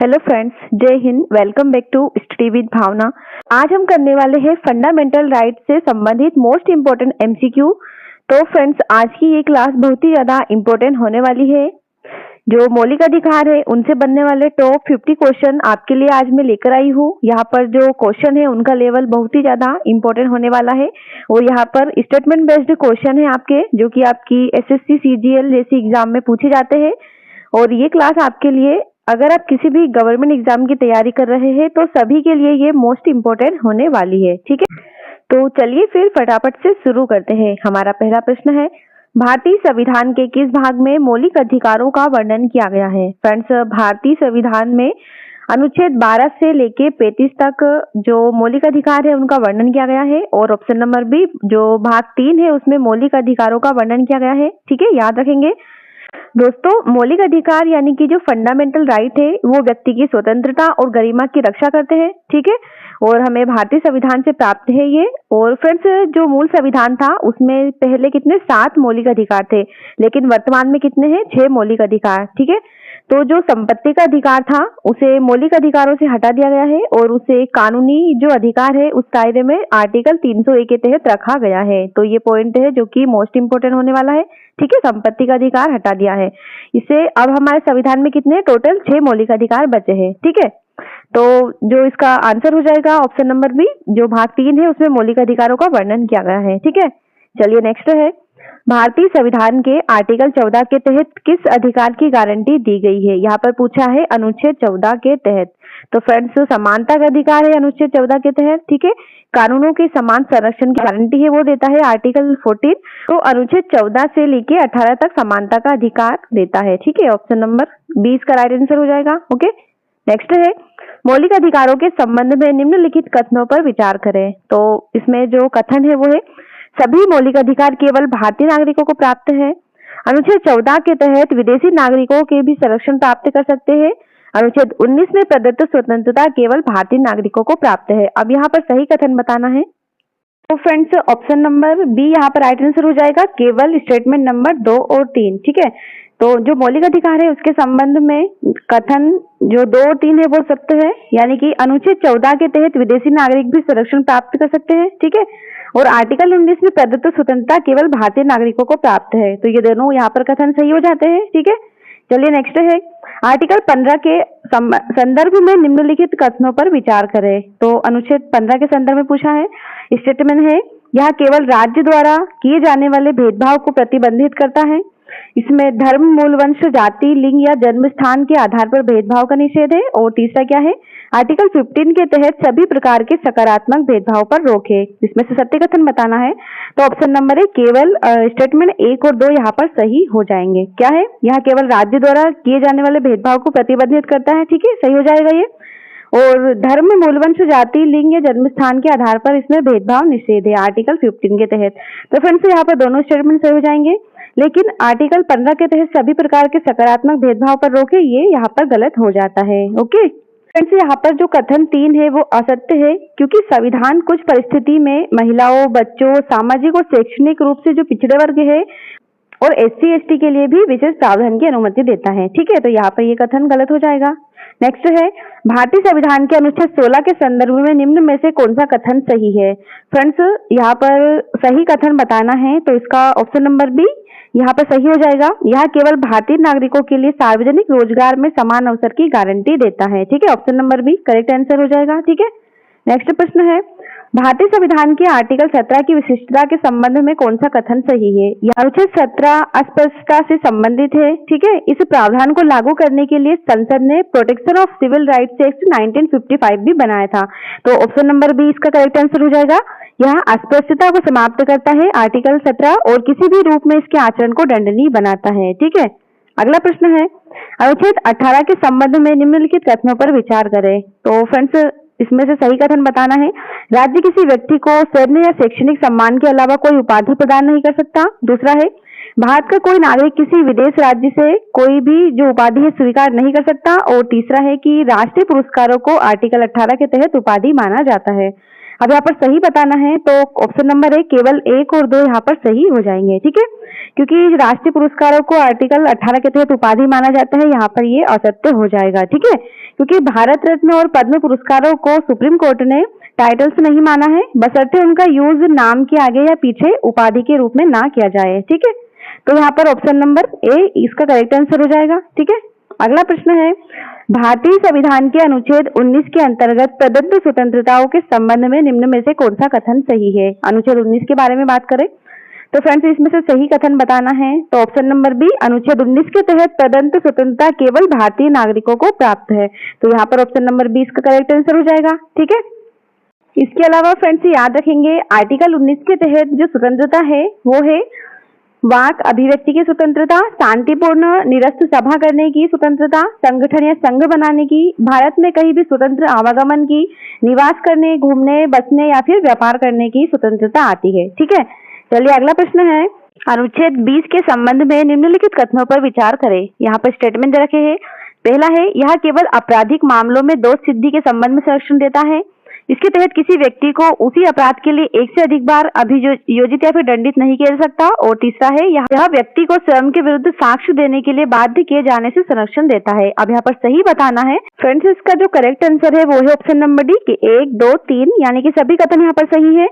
Hello friends, जय हिंद। Welcome back to study with Bhavna. आज हम करने वाले हैं फंडामेंटल राइट से संबंधित मोस्ट इम्पोर्टेंट एमसीक्यू। तो फ्रेंड्स, आज की ये क्लास बहुत ही ज्यादा इम्पोर्टेंट होने वाली है। जो मौलिक अधिकार है उनसे बनने वाले टॉप 50 क्वेश्चन आपके लिए आज मैं लेकर आई हूँ। यहाँ पर जो क्वेश्चन है उनका लेवल बहुत ही ज्यादा इम्पोर्टेंट होने वाला है और यहाँ पर स्टेटमेंट बेस्ड क्वेश्चन है आपके, जो कि आपकी एसएससी सीजीएल जैसी एग्जाम में पूछे जाते हैं। और ये क्लास आपके लिए, अगर आप किसी भी गवर्नमेंट एग्जाम की तैयारी कर रहे हैं तो सभी के लिए ये मोस्ट इम्पोर्टेंट होने वाली है। ठीक है, तो चलिए फिर फटाफट से शुरू करते हैं। हमारा पहला प्रश्न है, भारतीय संविधान के किस भाग में मौलिक अधिकारों का वर्णन किया गया है? फ्रेंड्स, भारतीय संविधान में अनुच्छेद 12 से लेके 35 तक जो मौलिक अधिकार है उनका वर्णन किया गया है। और ऑप्शन नंबर बी, जो भाग 3 है उसमें मौलिक अधिकारों का वर्णन किया गया है। ठीक है, याद रखेंगे दोस्तों। मौलिक अधिकार यानी कि जो फंडामेंटल राइट है वो व्यक्ति की स्वतंत्रता और गरिमा की रक्षा करते हैं। ठीक है, और हमें भारतीय संविधान से प्राप्त है ये। और फ्रेंड्स, जो मूल संविधान था उसमें पहले कितने 7 मौलिक अधिकार थे, लेकिन वर्तमान में कितने हैं? 6 मौलिक अधिकार। ठीक है, तो जो संपत्ति का अधिकार था उसे मौलिक अधिकारों से हटा दिया गया है और उसे कानूनी जो अधिकार है उस दायरे में आर्टिकल 301 के तहत रखा गया है। तो ये पॉइंट है जो कि मोस्ट इंपोर्टेंट होने वाला है। ठीक है, संपत्ति का अधिकार हटा दिया है। इससे अब हमारे संविधान में कितने टोटल 6 मौलिक अधिकार बचे हैं। ठीक है, तो जो इसका आंसर हो जाएगा ऑप्शन नंबर बी, जो भाग 3 है उसमें मौलिक अधिकारों का वर्णन किया गया है। ठीक है, चलिए नेक्स्ट है, भारतीय संविधान के आर्टिकल 14 के तहत किस अधिकार की गारंटी दी गई है? यहाँ पर पूछा है अनुच्छेद 14 के तहत। तो फ्रेंड्स, समानता का अधिकार है अनुच्छेद 14 के तहत। ठीक है, कानूनों के समान संरक्षण की गारंटी है वो देता है आर्टिकल 14। तो अनुच्छेद 14 से लेके 18 तक समानता का अधिकार देता है। ठीक है, ऑप्शन नंबर 20 का राइट आंसर हो जाएगा। ओके, नेक्स्ट है, मौलिक अधिकारों के संबंध में निम्नलिखित कथनों पर विचार करें। तो इसमें जो कथन है वो है, सभी मौलिक अधिकार केवल भारतीय नागरिकों को प्राप्त है। अनुच्छेद 14 के तहत विदेशी नागरिकों के भी संरक्षण प्राप्त कर सकते हैं। अनुच्छेद 19 में प्रदत्त स्वतंत्रता केवल भारतीय नागरिकों को प्राप्त है। अब यहाँ पर सही कथन बताना है। तो फ्रेंड्स, ऑप्शन नंबर बी यहाँ पर राइट आंसर हो जाएगा, केवल स्टेटमेंट नंबर 2 और 3। ठीक है, तो जो मौलिक अधिकार है उसके संबंध में कथन जो 2 और 3 है वो सत्य है, यानी कि अनुच्छेद 14 के तहत विदेशी नागरिक भी संरक्षण प्राप्त कर सकते हैं। ठीक है, और आर्टिकल 19 में प्रदत्त स्वतंत्रता केवल भारतीय नागरिकों को प्राप्त है। तो ये दोनों यहाँ पर कथन सही हो जाते हैं। ठीक है, चलिए नेक्स्ट है, आर्टिकल 15 के संदर्भ में निम्नलिखित कथनों पर विचार करें। तो अनुच्छेद 15 के संदर्भ में पूछा है, स्टेटमेंट है, यह केवल राज्य द्वारा किए जाने वाले भेदभाव को प्रतिबंधित करता है। इसमें धर्म, मूल वंश, जाति, लिंग या जन्म स्थान के आधार पर भेदभाव का निषेध है। और तीसरा क्या है, आर्टिकल 15 के तहत सभी प्रकार के सकारात्मक भेदभाव पर रोक है। इसमें से सत्य कथन बताना है। तो ऑप्शन नंबर है, केवल स्टेटमेंट 1 और 2 यहाँ पर सही हो जाएंगे। क्या है, यहाँ केवल राज्य द्वारा किए जाने वाले भेदभाव को प्रतिबंधित करता है। ठीक है, सही हो जाएगा ये। और धर्म, मूलवंश, जाति, लिंग या जन्म स्थान के आधार पर इसमें भेदभाव निषेध है आर्टिकल 15 के तहत। तो फ्रेंड्स, यहाँ पर दोनों स्टेटमेंट सही हो जाएंगे, लेकिन आर्टिकल 15 के तहत सभी प्रकार के सकारात्मक भेदभाव पर रोके, ये यहाँ पर गलत हो जाता है। ओके फ्रेंड्स, यहाँ पर जो कथन 3 है वो असत्य है, क्योंकि संविधान कुछ परिस्थिति में महिलाओं, बच्चों, सामाजिक और शैक्षणिक रूप से जो पिछड़े वर्ग है और SC ST के लिए भी विशेष प्रावधान की अनुमति देता है। ठीक है, तो यहाँ पर ये कथन गलत हो जाएगा। नेक्स्ट है, भारतीय संविधान के अनुच्छेद 16 के संदर्भ में निम्न में से कौन सा कथन सही है? फ्रेंड्स, यहाँ पर सही कथन बताना है, तो इसका ऑप्शन नंबर बी यहाँ पर सही हो जाएगा। यह केवल भारतीय नागरिकों के लिए सार्वजनिक रोजगार में समान अवसर की गारंटी देता है। ठीक है, option number B correct answer हो जाएगा। ठीक है, नेक्स्ट प्रश्न है, भारतीय संविधान के आर्टिकल 17 की विशिष्टता के संबंध में कौन सा कथन सही है? यह अनुच्छेद 17 अस्पष्टता से संबंधित है। ठीक है, इस प्रावधान को लागू करने के लिए संसद ने protection of civil rights act 1955 भी बनाया था। तो ऑप्शन नंबर बी इसका करेक्ट आंसर हो जाएगा। यह अस्पष्टता को समाप्त करता है आर्टिकल 17 और किसी भी रूप में इसके आचरण को दंडनीय बनाता है। ठीक है, अगला प्रश्न है, अनुच्छेद 18 के संबंध में निम्नलिखित कथनों पर विचार करें। तो फ्रेंड्स, इसमें से सही कथन बताना है, राज्य किसी व्यक्ति को सैन्य या शैक्षणिक सम्मान के अलावा कोई उपाधि प्रदान नहीं कर सकता। दूसरा है, भारत का कोई नागरिक किसी विदेश राज्य से कोई भी जो उपाधि है स्वीकार नहीं कर सकता। और तीसरा है कि राष्ट्रीय पुरस्कारों को आर्टिकल 18 के तहत उपाधि माना जाता है। अब यहाँ पर सही बताना है तो ऑप्शन नंबर ए केवल 1 और 2 यहाँ पर सही हो जाएंगे, ठीक है। क्योंकि राष्ट्रीय पुरस्कारों को आर्टिकल 18 के तहत उपाधि माना जाता है, यहाँ पर ये असत्य हो जाएगा, ठीक है। क्योंकि भारत रत्न और पद्म पुरस्कारों को सुप्रीम कोर्ट ने टाइटल्स नहीं माना है, बशर्ते उनका यूज नाम के आगे या पीछे उपाधि के रूप में ना किया जाए, ठीक है। तो यहाँ पर ऑप्शन नंबर ए इसका करेक्ट आंसर हो जाएगा, ठीक है। अगला प्रश्न है, भारतीय संविधान के अनुच्छेद 19 के अंतर्गत प्रदत्त स्वतंत्रताओं के संबंध में निम्न में से कौन सा कथन सही है। अनुच्छेद 19 के बारे में बात करें तो फ्रेंड्स इसमें से सही कथन बताना है तो ऑप्शन नंबर बी, अनुच्छेद 19 के तहत प्रदत्त स्वतंत्रता केवल भारतीय नागरिकों को प्राप्त है। तो यहाँ पर ऑप्शन नंबर बी इसका करेक्ट आंसर हो जाएगा, ठीक है। इसके अलावा फ्रेंड्स याद रखेंगे आर्टिकल 19 के तहत जो स्वतंत्रता है वो है वाक अभिव्यक्ति की स्वतंत्रता, शांतिपूर्ण निरस्त सभा करने की स्वतंत्रता, संगठन या संघ बनाने की, भारत में कहीं भी स्वतंत्र आवागमन की, निवास करने, घूमने, बसने या फिर व्यापार करने की स्वतंत्रता आती है, ठीक है। चलिए अगला प्रश्न है, अनुच्छेद 20 के संबंध में निम्नलिखित कथनों पर विचार करें। यहाँ पर स्टेटमेंट दे रखे हैं। पहला है, यह केवल आपराधिक मामलों में दोष सिद्धि के संबंध में संरक्षण देता है। इसके तहत किसी व्यक्ति को उसी अपराध के लिए एक से अधिक बार अभियोजित या फिर दंडित नहीं किया जा सकता। और तीसरा है, यह व्यक्ति को स्वयं के विरुद्ध साक्ष्य देने के लिए बाध्य किए जाने से संरक्षण देता है। अब यहाँ पर सही बताना है फ्रेंड्स, इसका जो करेक्ट आंसर है वो है ऑप्शन नंबर डी कि 1, 2, 3 यानी कि सभी कथन यहाँ पर सही है।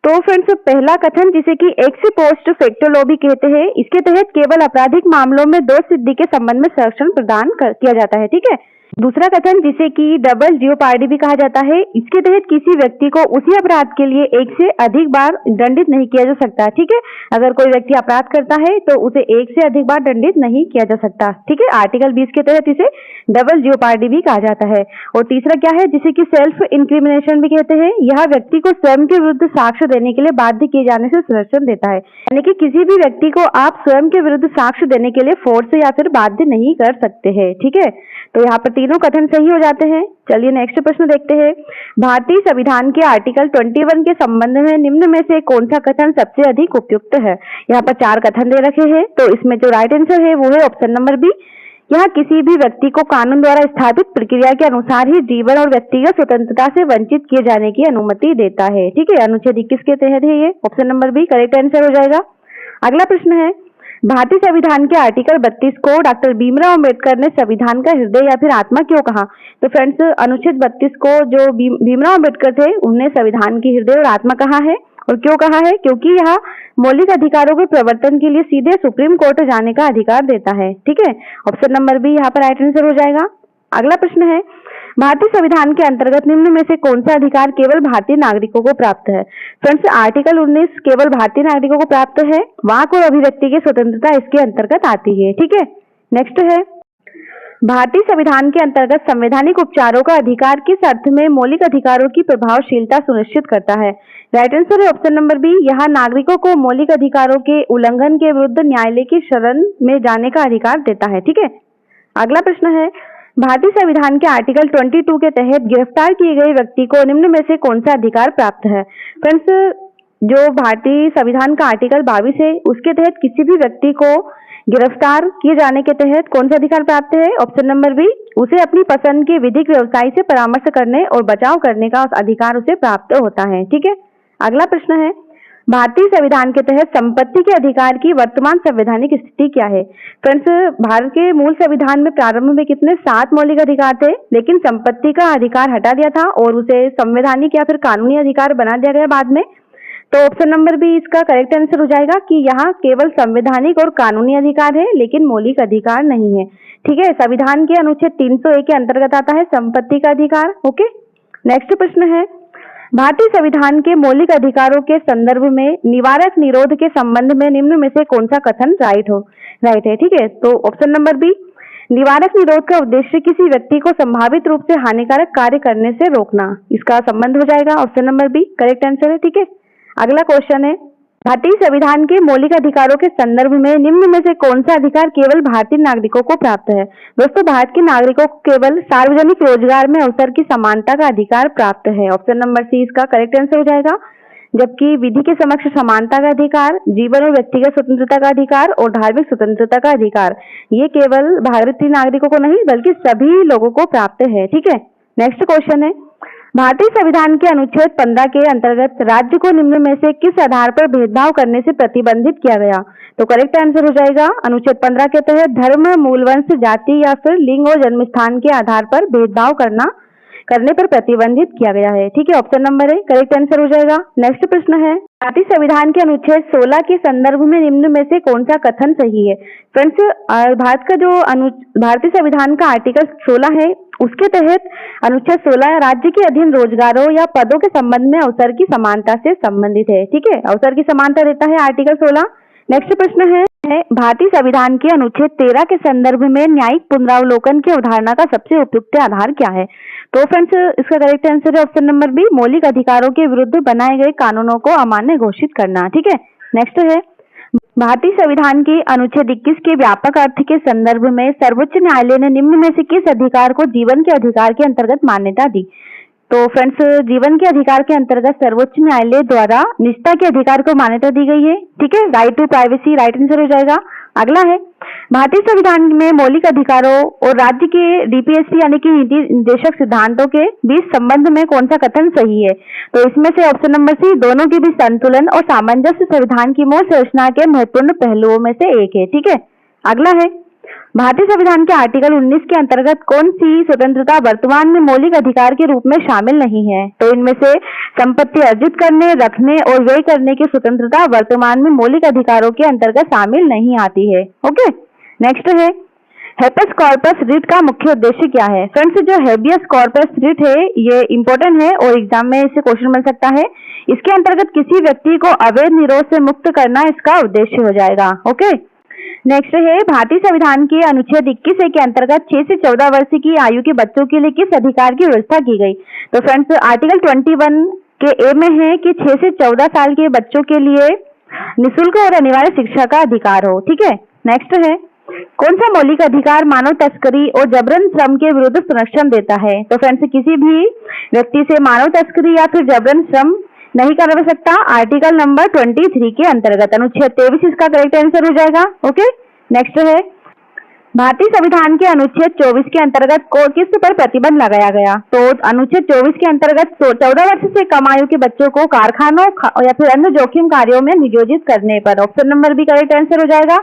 तो फ्रेंड्स पहला कथन जिसे कि एक्स पोस्ट फैक्टो लॉ भी कहते हैं, इसके तहत केवल आपराधिक मामलों में दोष सिद्धि के संबंध में संरक्षण प्रदान किया जाता है, ठीक है। दूसरा कथन जिसे कि डबल जियोपार्डी भी कहा जाता है, इसके तहत किसी व्यक्ति को उसी अपराध के लिए एक से अधिक बार दंडित नहीं किया जा सकता, ठीक है। अगर कोई व्यक्ति अपराध करता है तो उसे एक से अधिक बार दंडित नहीं किया जा सकता, ठीक है। आर्टिकल 20 के तहत इसे डबल जियोपार्डी भी कहा जाता है। और तीसरा क्या है, जिसे कि सेल्फ इंक्रिमिनेशन भी कहते हैं, यह व्यक्ति को स्वयं के विरुद्ध साक्ष्य देने के लिए बाध्य किए जाने से संरक्षण देता है। यानी कि किसी भी व्यक्ति को आप स्वयं के विरुद्ध साक्ष्य देने के लिए फोर्स या फिर बाध्य नहीं कर सकते हैं, ठीक है। तो यहाँ पर तीनों कथन सही हो जाते हैं। चलिए नेक्स्ट प्रश्न देखते हैं। भारतीय संविधान के आर्टिकल 21 के संबंध में निम्न में से कौन सा कथन सबसे अधिक उपयुक्त है। यहाँ पर 4 कथन दे रखे हैं, तो इसमें जो राइट आंसर है वो है ऑप्शन नंबर बी, यह किसी भी व्यक्ति को कानून द्वारा स्थापित प्रक्रिया के अनुसार ही जीवन और व्यक्तिगत स्वतंत्रता से वंचित किए जाने की अनुमति देता है, ठीक है। अनुच्छेद 21 के तहत है ये, option number B correct answer हो जाएगा। अगला प्रश्न है, भारतीय संविधान के आर्टिकल 32 को डॉक्टर भीमराव अम्बेडकर ने संविधान का हृदय या फिर आत्मा क्यों कहा। तो फ्रेंड्स अनुच्छेद 32 को जो भीमराव अम्बेडकर थे उन्हें संविधान की हृदय और आत्मा कहा है। और क्यों कहा है, क्योंकि यह मौलिक अधिकारों के प्रवर्तन के लिए सीधे सुप्रीम कोर्ट जाने का अधिकार देता है, ठीक है। ऑप्शन नंबर बी यहाँ पर राइट आंसर हो जाएगा। अगला प्रश्न है, भारतीय संविधान के अंतर्गत निम्न में से कौन सा अधिकार केवल भारतीय नागरिकों को प्राप्त है। फ्रेंड्स आर्टिकल 19 केवल भारतीय नागरिकों को प्राप्त है। वाक और अभिव्यक्ति की स्वतंत्रता इसके अंतर्गत आती है, ठीक है। नेक्स्ट है, भारतीय संविधान के अंतर्गत संवैधानिक उपचारों का अधिकार किस अर्थ में मौलिक अधिकारों की प्रभावशीलता सुनिश्चित करता है। राइट आंसर है ऑप्शन नंबर बी, यहाँ नागरिकों को मौलिक अधिकारों के उल्लंघन के विरुद्ध न्यायालय की शरण में जाने का अधिकार देता है, ठीक है। अगला प्रश्न है, भारतीय संविधान के आर्टिकल 22 के तहत गिरफ्तार किए गए व्यक्ति को निम्न में से कौन सा अधिकार प्राप्त है। फ्रेंड्स जो भारतीय संविधान का आर्टिकल 22 है उसके तहत किसी भी व्यक्ति को गिरफ्तार किए जाने के तहत कौन सा अधिकार प्राप्त है। ऑप्शन नंबर बी, उसे अपनी पसंद के विधिक व्यवसाय से परामर्श करने और बचाव करने का अधिकार उसे प्राप्त होता है, ठीक है। अगला प्रश्न है, भारतीय संविधान के तहत संपत्ति के अधिकार की वर्तमान संवैधानिक स्थिति क्या है। फ्रेंड्स भारत के मूल संविधान में प्रारंभ में कितने 7 मौलिक अधिकार थे, लेकिन संपत्ति का अधिकार हटा दिया था और उसे संवैधानिक या फिर कानूनी अधिकार बना दिया गया बाद में। तो ऑप्शन नंबर बी इसका करेक्ट आंसर हो जाएगा कि यहाँ केवल संवैधानिक और कानूनी अधिकार है लेकिन मौलिक अधिकार नहीं है, ठीक है। संविधान के अनुच्छेद 301 के अंतर्गत आता है संपत्ति का अधिकार, ओके। नेक्स्ट प्रश्न है, भारतीय संविधान के मौलिक अधिकारों के संदर्भ में निवारक निरोध के संबंध में निम्न में से कौन सा कथन राइट है, ठीक है। तो ऑप्शन नंबर बी, निवारक निरोध का उद्देश्य किसी व्यक्ति को संभावित रूप से हानिकारक कार्य करने से रोकना, इसका संबंध हो जाएगा। Option number B correct answer है, ठीक है। अगला क्वेश्चन है, भारतीय संविधान के मौलिक अधिकारों के संदर्भ में निम्न में से कौन सा अधिकार केवल भारतीय नागरिकों को प्राप्त है। दोस्तों भारत के नागरिकों को केवल सार्वजनिक रोजगार में अवसर की समानता का अधिकार प्राप्त है। ऑप्शन नंबर सी इसका करेक्ट आंसर हो जाएगा। जबकि विधि के समक्ष समानता का अधिकार, जीवन और व्यक्तिगत स्वतंत्रता का अधिकार और धार्मिक स्वतंत्रता का अधिकार ये केवल भारतीय नागरिकों को नहीं बल्कि सभी लोगों को प्राप्त है, ठीक है। नेक्स्ट क्वेश्चन है, भारतीय संविधान के अनुच्छेद 15 के अंतर्गत राज्य को निम्न में से किस आधार पर भेदभाव करने से प्रतिबंधित किया गया? तो करेक्ट आंसर हो जाएगा अनुच्छेद 15 के तहत धर्म, मूल वंश, जाति या फिर लिंग और जन्म स्थान के आधार पर भेदभाव करने पर प्रतिबंधित किया गया है। ठीक है, option number A correct answer हो जाएगा। नेक्स्ट प्रश्न है, भारतीय संविधान के अनुच्छेद 16 के संदर्भ में निम्न में से कौन सा कथन सही है? फ्रेंड्स, भारतीय संविधान का आर्टिकल 16 है, उसके तहत अनुच्छेद 16 राज्य के अधीन रोजगारों या पदों के संबंध में अवसर की समानता से संबंधित है। ठीक है, अवसर की समानता देता है आर्टिकल 16। नेक्स्ट प्रश्न है भारतीय संविधान के अनुच्छेद 13 के संदर्भ में न्यायिक पुनरावलोकन की अवधारणा का सबसे उपयुक्त आधार क्या है? तो फ्रेंड्स, इसका करेक्ट आंसर है ऑप्शन नंबर बी, मौलिक अधिकारों के विरुद्ध बनाए गए कानूनों को अमान्य घोषित करना। ठीक है, नेक्स्ट है भारतीय संविधान के अनुच्छेद 21 के व्यापक अर्थ के संदर्भ में सर्वोच्च न्यायालय ने निम्न में से किस अधिकार को जीवन के अधिकार के अंतर्गत मान्यता दी? तो फ्रेंड्स, जीवन के अधिकार के अंतर्गत सर्वोच्च न्यायालय द्वारा निजता के अधिकार को मान्यता दी गई है। ठीक है, right to privacy right answer हो जाएगा। अगला है भारतीय संविधान में मौलिक अधिकारों और राज्य के डीपीएसपी यानी कि नीति निर्देशक सिद्धांतों के बीच संबंध में कौन सा कथन सही है? तो इसमें से ऑप्शन नंबर सी, दोनों के बीच संतुलन और सामंजस्य संविधान की मूल संरचना के महत्वपूर्ण पहलुओं में से एक है। ठीक है, अगला है भारतीय संविधान के आर्टिकल 19 के अंतर्गत कौन सी स्वतंत्रता वर्तमान में मौलिक अधिकार के रूप में शामिल नहीं है? तो इनमें से संपत्ति अर्जित करने, रखने और व्यय करने की स्वतंत्रता वर्तमान में मौलिक अधिकारों के अंतर्गत शामिल नहीं आती है। ओके, नेक्स्ट है हेबियस कॉर्पस रिट का मुख्य उद्देश्य क्या है? फ्रेंड्स, जो हेबियस कॉर्पस रिट है ये इंपॉर्टेंट है और एग्जाम में इससे क्वेश्चन मिल सकता है। इसके अंतर्गत किसी व्यक्ति को अवैध निरोध से मुक्त करना इसका उद्देश्य हो जाएगा। ओके, नेक्स्ट है भारतीय संविधान के अनुच्छेद 21 के अंतर्गत 6 से 14 वर्ष की आयु के बच्चों के लिए किस अधिकार की व्यवस्था की गई? तो फ्रेंड्स, आर्टिकल 21 के ए में है कि 6 से 14 साल के बच्चों के लिए निःशुल्क और अनिवार्य शिक्षा का अधिकार हो। ठीक है, नेक्स्ट है कौन सा मौलिक अधिकार मानव तस्करी और जबरन श्रम के विरुद्ध संरक्षण देता है? तो फ्रेंड्स, किसी भी व्यक्ति से मानव तस्करी या फिर जबरन श्रम नहीं करवा सकता आर्टिकल नंबर 23 के अंतर्गत अनुच्छेद 23 इसका करेक्ट आंसर हो जाएगा। ओके, नेक्स्ट है भारतीय संविधान के अनुच्छेद 24 के अंतर्गत किस पर प्रतिबंध लगाया गया? तो अनुच्छेद 24 के अंतर्गत 14 वर्ष से कम आयु के बच्चों को कारखानों या फिर अन्य जोखिम कार्यों में नियोजित करने पर। Option number B correct answer हो जाएगा।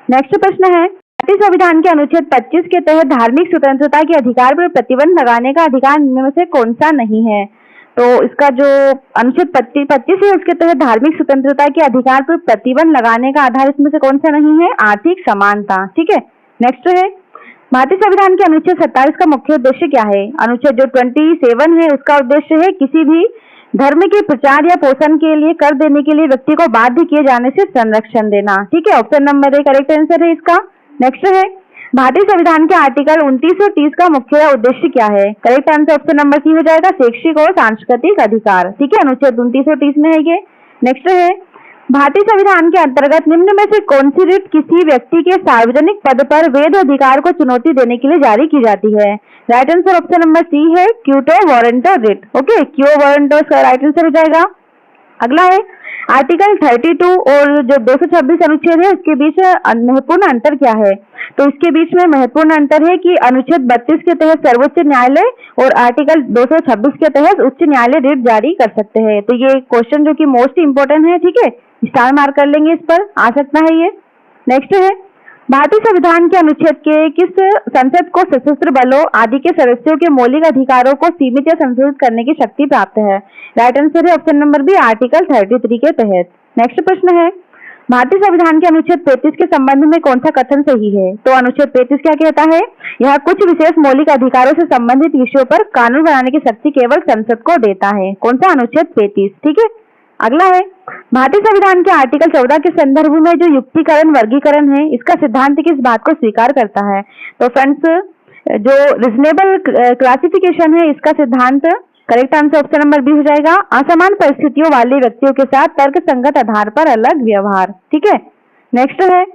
नेक्स्ट प्रश्न है भारतीय संविधान के अनुच्छेद 25 के तहत धार्मिक स्वतंत्रता के अधिकार पर प्रतिबंध लगाने का अधिकार इनमें से कौन सा नहीं है? तो इसका जो अनुच्छेद 25 है उसके तहत धार्मिक स्वतंत्रता के अधिकार पर प्रतिबंध लगाने का आधार इसमें से कौन सा नहीं है? आर्थिक समानता। ठीक है, नेक्स्ट है भारतीय संविधान के अनुच्छेद 27 का मुख्य उद्देश्य क्या है? अनुच्छेद जो 27 है उसका उद्देश्य है किसी भी धर्म के प्रचार या पोषण के लिए कर देने के लिए व्यक्ति को बाध्य किए जाने से संरक्षण देना। ठीक है, option number A correct answer है इसका। नेक्स्ट है भारतीय संविधान के आर्टिकल 29 और 30 का मुख्य उद्देश्य क्या है? Correct answer option number C हो जाएगा, शैक्षिक और सांस्कृतिक अधिकार। ठीक है, अनुच्छेद 29 और 30 में है ये। नेक्स्ट है भारतीय संविधान के अंतर्गत निम्न में से कौन सी रिट किसी व्यक्ति के सार्वजनिक पद पर वैध अधिकार को चुनौती देने के लिए जारी की जाती है? Right answer option number C है, quo warranto writ. Okay, quo warranto इसका राइट आंसर हो जाएगा। अगला है आर्टिकल 32 और जो 226 अनुच्छेद है उसके बीच महत्वपूर्ण अंतर क्या है? तो इसके बीच में महत्वपूर्ण अंतर है कि अनुच्छेद 32 के तहत सर्वोच्च न्यायालय और आर्टिकल 226 के तहत उच्च न्यायालय रिट जारी कर सकते हैं। तो ये क्वेश्चन जो कि मोस्ट इंपोर्टेंट है, ठीक है, स्टार मार्क कर लेंगे, इस पर आ सकता है ये। नेक्स्ट है भारतीय संविधान के अनुच्छेद के किस संसद को सशस्त्र बलों आदि के सदस्यों के मौलिक अधिकारों को सीमित या संशोधित करने की शक्ति प्राप्त है? राइट आंसर है ऑप्शन नंबर बी, आर्टिकल 33 के तहत। नेक्स्ट प्रश्न है भारतीय संविधान के अनुच्छेद 35 के संबंध में कौन सा कथन सही है? तो अनुच्छेद 35 क्या कहता है? यह कुछ विशेष मौलिक अधिकारों से संबंधित विषयों पर कानून बनाने की शक्ति केवल संसद को देता है। कौन सा? अनुच्छेद 35। ठीक है, अगला है भारतीय संविधान के आर्टिकल 14 के संदर्भ में जो युक्तिकरण वर्गीकरण है इसका सिद्धांत किस बात को स्वीकार करता है? तो फ्रेंड्स, जो रीजनेबल क्लासिफिकेशन है इसका सिद्धांत correct answer option number B हो जाएगा, असमान परिस्थितियों वाले व्यक्तियों के साथ तर्क संगत आधार पर अलग व्यवहार। ठीक है, नेक्स्ट है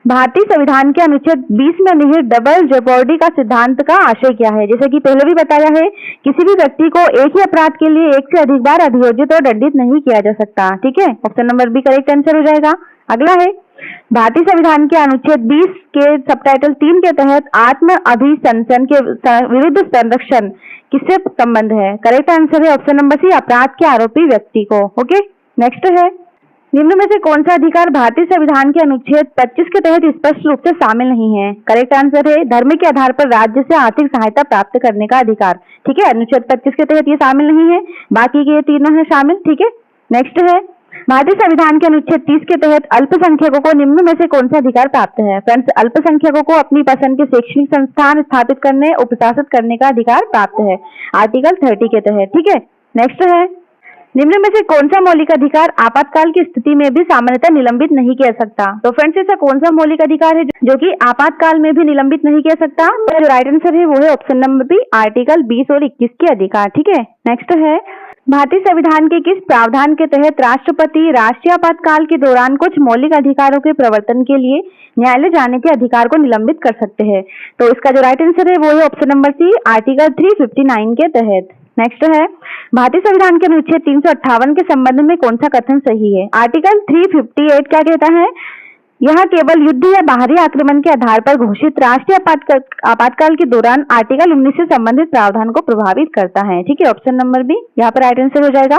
भारतीय संविधान के अनुच्छेद 20 में निहित डबल जेपॉर्डी का सिद्धांत का आशय क्या है? जैसे कि पहले भी बताया है, किसी भी व्यक्ति को एक ही अपराध के लिए एक से अधिक बार अभियोजित और दंडित नहीं किया जा सकता। ठीक है, option number B correct answer हो जाएगा। अगला है भारतीय संविधान के अनुच्छेद 20 के सबटाइटल 3 के तहत आत्म अभिशंसन के विरुद्ध संरक्षण किससे संबंध है? करेक्ट आंसर है ऑप्शन नंबर सी, अपराध के आरोपी व्यक्ति को। ओके, नेक्स्ट है, निम्न में से कौन सा अधिकार भारतीय संविधान के अनुच्छेद 25 के तहत स्पष्ट रूप से शामिल नहीं है? करेक्ट आंसर है धर्म के आधार पर राज्य से आर्थिक सहायता प्राप्त करने का अधिकार। ठीक है, अनुच्छेद 25 के तहत ये शामिल नहीं है, बाकी के ये तीनों है शामिल। ठीक है, नेक्स्ट है, भारतीय संविधान के अनुच्छेद 30 के तहत अल्पसंख्यकों को निम्न में से कौन सा अधिकार प्राप्त है? फ्रेंड्स, अल्पसंख्यकों को अपनी पसंद के शैक्षणिक संस्थान स्थापित करने और प्रशासित करने का अधिकार प्राप्त है आर्टिकल 30 के तहत। ठीक है, नेक्स्ट है, निम्न में से कौन सा मौलिक अधिकार आपातकाल की स्थिति में भी सामान्यतः निलंबित नहीं किया सकता? तो फ्रेंड्स, ऐसा कौन सा मौलिक अधिकार है जो कि आपातकाल में भी निलंबित नहीं किया सकता? तो जो राइट आंसर है वो है ऑप्शन नंबर बी, आर्टिकल 20 और 21 के अधिकार। ठीक है, नेक्स्ट है, भारतीय संविधान के किस प्रावधान के तहत राष्ट्रपति राष्ट्रीय आपातकाल के दौरान कुछ मौलिक अधिकारों के प्रवर्तन के लिए न्यायालय जाने के अधिकार को निलंबित कर सकते हैं? तो इसका जो राइट आंसर है वो है ऑप्शन नंबर सी, आर्टिकल 359 के तहत। नेक्स्ट है, भारतीय संविधान के अनुच्छेद 358 के संबंध में कौन सा कथन सही है? आर्टिकल 358 क्या कहता है? यह केवल युद्ध या बाहरी आक्रमण के आधार पर घोषित राष्ट्रीय आपातकाल के दौरान आर्टिकल 19 से संबंधित प्रावधान को प्रभावित करता है। ठीक है, ऑप्शन नंबर बी यहाँ पर राइट आंसर हो जाएगा।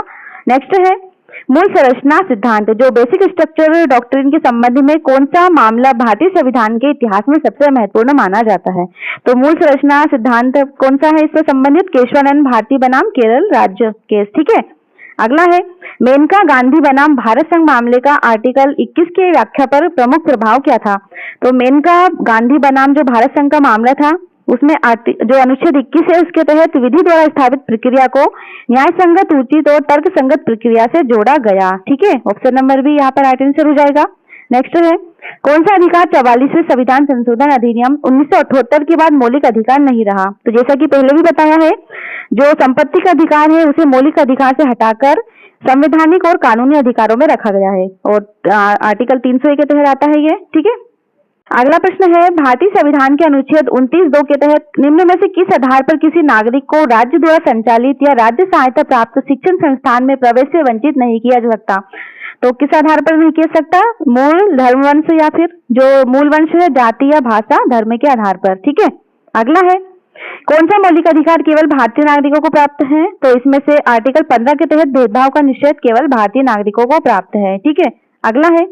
नेक्स्ट है, मूल संरचना सिद्धांत जो बेसिक स्ट्रक्चर डॉक्ट्रिन के संबंध में कौन सा मामला भारतीय संविधान के इतिहास में सबसे महत्वपूर्ण माना जाता है? तो मूल संरचना सिद्धांत कौन सा है इससे संबंधित? केशवानंद भारती बनाम केरल राज्य केस। ठीक है, अगला है, मेनका गांधी बनाम भारत संघ मामले का आर्टिकल 21 के व्याख्या पर प्रमुख प्रभाव क्या था? तो मेनका गांधी बनाम जो भारत संघ का मामला था उसमें जो अनुच्छेद 21 है उसके तहत विधि द्वारा स्थापित प्रक्रिया को न्याय संगत, उचित और तर्क संगत प्रक्रिया से जोड़ा गया। ठीक है, ऑप्शन नंबर बी यहाँ पर राइट आंसर हो जाएगा। नेक्स्ट है, कौन सा अधिकार 44वें संविधान संशोधन अधिनियम 1978 के बाद मौलिक अधिकार नहीं रहा? तो जैसा कि पहले भी बताया है, जो संपत्ति का अधिकार है उसे मौलिक अधिकार से हटाकर संवैधानिक और कानूनी अधिकारों में रखा गया है और आर्टिकल 301 के तहत आता है ये। ठीक है, अगला प्रश्न है, भारतीय संविधान के अनुच्छेद 29(2) के तहत निम्न में से किस आधार पर किसी नागरिक को राज्य द्वारा संचालित या राज्य सहायता प्राप्त शिक्षण संस्थान में प्रवेश से वंचित नहीं किया जा सकता? तो किस आधार पर नहीं किया सकता? मूल धर्म वंश या फिर जो मूल वंश है जाति या भाषा धर्म के आधार पर। ठीक है, अगला है, कौन सा मौलिक अधिकार केवल भारतीय नागरिकों को प्राप्त है? तो इसमें से आर्टिकल 15 के तहत भेदभाव का निषेध केवल भारतीय नागरिकों को प्राप्त है। ठीक है, अगला है,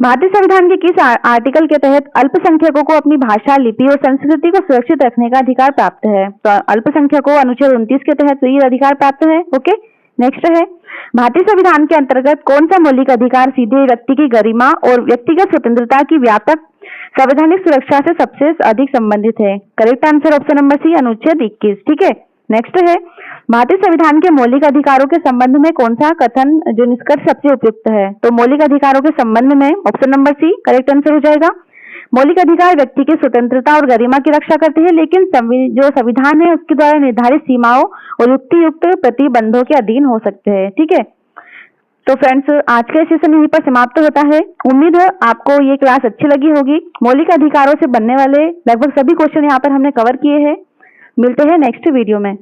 भारतीय संविधान के किस आर्टिकल के तहत अल्पसंख्यकों को अपनी भाषा, लिपि और संस्कृति को सुरक्षित रखने का अधिकार प्राप्त है? तो अल्पसंख्यकों को अनुच्छेद 29 के तहत ये अधिकार प्राप्त है। ओके, नेक्स्ट है, भारतीय संविधान के अंतर्गत कौन सा मौलिक अधिकार सीधे व्यक्ति की गरिमा और व्यक्तिगत स्वतंत्रता की व्यापक संवैधानिक सुरक्षा से सबसे अधिक संबंधित है? Correct answer option number C, अनुच्छेद 21। ठीक है, नेक्स्ट है, भारतीय संविधान के मौलिक अधिकारों के संबंध में कौन सा कथन जो निष्कर्ष सबसे उपयुक्त है? तो मौलिक अधिकारों के संबंध में option number C correct answer हो जाएगा। मौलिक अधिकार व्यक्ति की स्वतंत्रता और गरिमा की रक्षा करते हैं, लेकिन जो संविधान है उसके द्वारा निर्धारित सीमाओं और युक्तियुक्त प्रतिबंधों के अधीन हो सकते हैं। ठीक है, तो फ्रेंड्स, आज का सेशन यहीं पर समाप्त होता है। उम्मीद है आपको ये क्लास अच्छी लगी होगी। मौलिक अधिकारों से बनने वाले लगभग सभी क्वेश्चन यहाँ पर हमने कवर किए हैं। मिलते हैं नेक्स्ट वीडियो में।